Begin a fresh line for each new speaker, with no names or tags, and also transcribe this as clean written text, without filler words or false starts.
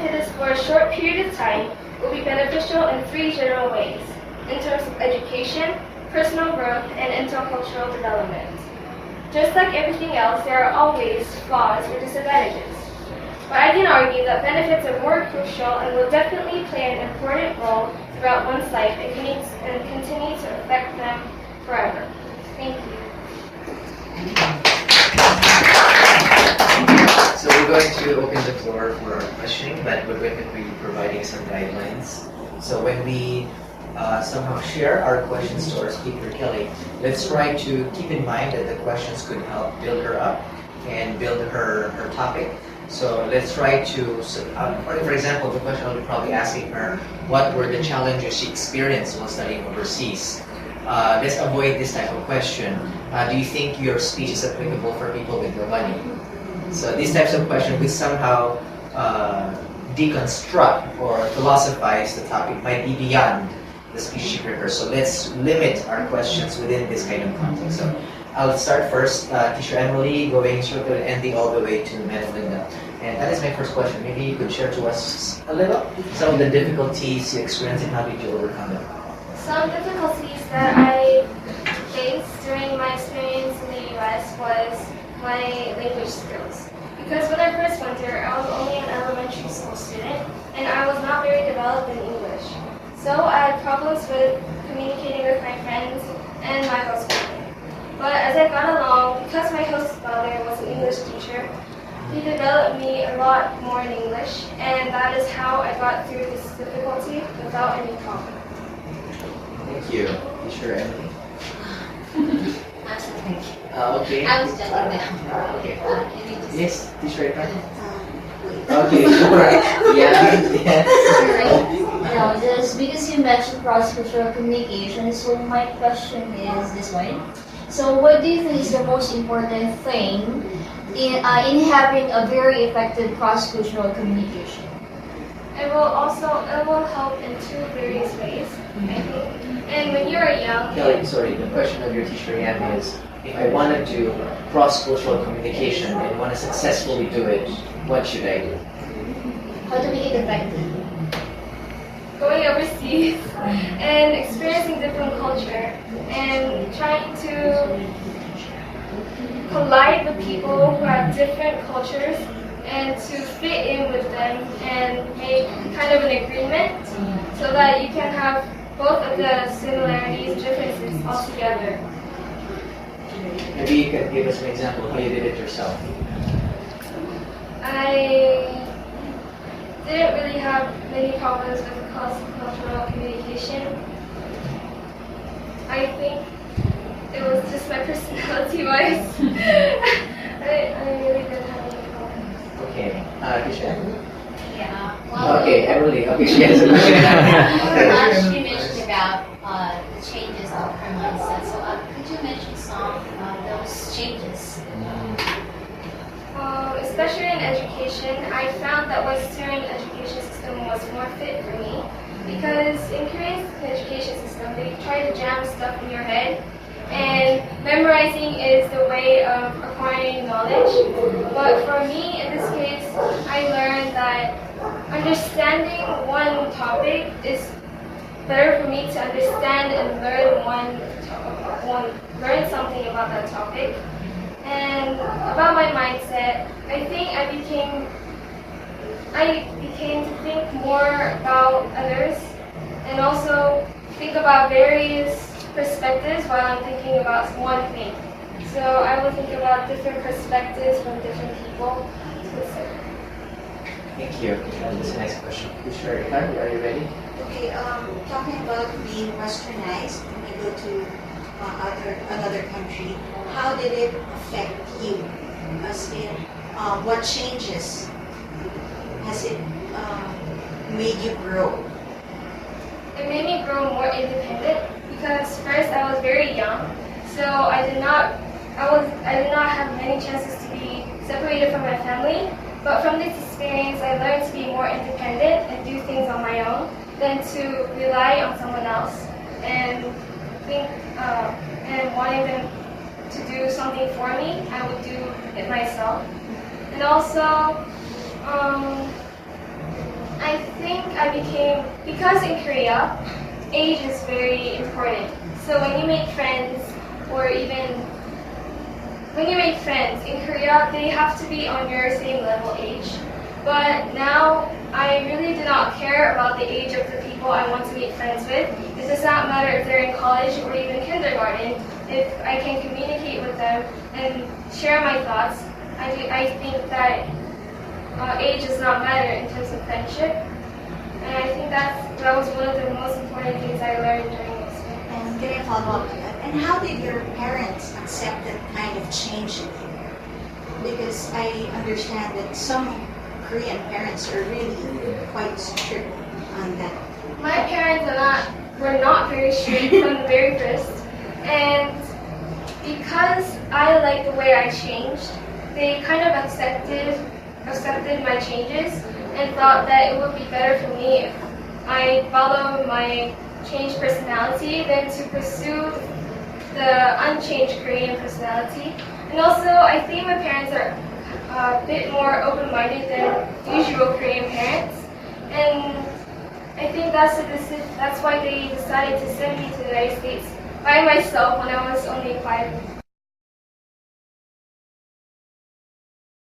if it is for a short period of time, will be beneficial in three general ways, in terms of education, personal growth, and intercultural development. Just like everything else, there are always flaws or disadvantages. But I can argue that benefits are more crucial and will definitely play an important role throughout one's life and continue to affect them forever. Thank you.
So we're going to open the floor for questioning, but we're going to be providing some guidelines. So when we somehow share our questions to our speaker, Kelly, let's try to keep in mind that the questions could help build her up and build her topic. So let's try to, for example, the question I'll be probably asking her, what were the challenges she experienced while studying overseas? Let's avoid this type of question. Do you think your speech is applicable for people with no money? So these types of questions would somehow deconstruct or philosophize the topic, might be beyond the speech she prepares. So let's limit our questions within this kind of context. So I'll start first, Teacher Emily, going circle ending all the way to Madam Linda. And that is my first question. Maybe you could share to us a little some of the difficulties you experienced and how did you overcome them?
Some difficulties that I faced during my experience in the US was my language skills. Because when I first went there, I was only an elementary school student and I was not very developed in English. So I had problems with communicating with my friends and my host family. But as I got along, because my host father was an English teacher, he developed me a lot more in English, and that is how I got through this difficulty without any problem.
Thank you. Teacher Emily.
Thank you.
Okay.
I was judging them.
Okay.
Just...
Yes, Teacher Efra. Okay, sure. Yeah.
No, just because you mentioned cross-cultural communication, so my question is this one. So what do you think is the most important thing in having a very effective cross-cultural communication?
It will help in two various ways, I think. And when you're young...
Kelly, sorry, the question of your teacher Yan is, if I want to do cross-cultural communication and want to successfully do it, what should I do?
How to make it effective?
Going overseas and experiencing different culture and trying to collide with people who have different cultures and to fit in with them and make kind of an agreement so that you can have both of the similarities and differences all together.
Maybe you can give us an example of how you did it yourself.
I didn't really have many problems with cross-cultural communication. I think it was just my personality-wise. I really didn't have any problems.
Okay. Kisha?
Yeah. Well,
Okay, Emily. Okay, she has a question.
she mentioned about the changes of her mindset. So could you mention some of those changes?
Especially in education, I found that Western education system was more fit for me because in Korean education system, they try to jam stuff in your head and memorizing is the way of acquiring knowledge. But for me, in this case, I learned that understanding one topic is better for me to understand and learn something about that topic. And about my mindset, I think I became to think more about others and also think about various perspectives while I'm thinking about one thing. So I will think about different perspectives from different people.
Thank you. That's a nice question. Sure, are you ready?
Okay, talking about being westernized when you go to another country, how did it affect you? As in, what changes has it made you grow?
It made me grow more independent because first I was very young, so I did not have many chances to be separated from my family. But from this experience, I learned to be more independent and do things on my own than to rely on someone else and think and wanting them to do something for me, I would do it myself. And also, I think because in Korea, age is very important. So when you make friends, or even when you make friends in Korea, they have to be on your same level age. But now, I really do not care about the age of the people I want to make friends with. It does not matter if they're in college or even kindergarten. If I can communicate with them and share my thoughts, I think that age does not matter in terms of friendship. And I think that was one of the most important things I learned during this experience.
And can I follow up to that? And how did your parents accept that kind of change in you? Because I understand that some Korean parents are really quite strict on that.
My parents were not very strict from the very first, and because I liked the way I changed, they kind of accepted my changes and thought that it would be better for me if I follow my changed personality than to pursue the unchanged Korean personality. And also, I think my parents are a bit more open-minded than usual Korean parents, and I think that's why they decided to send me to the United States by myself when I was only 5.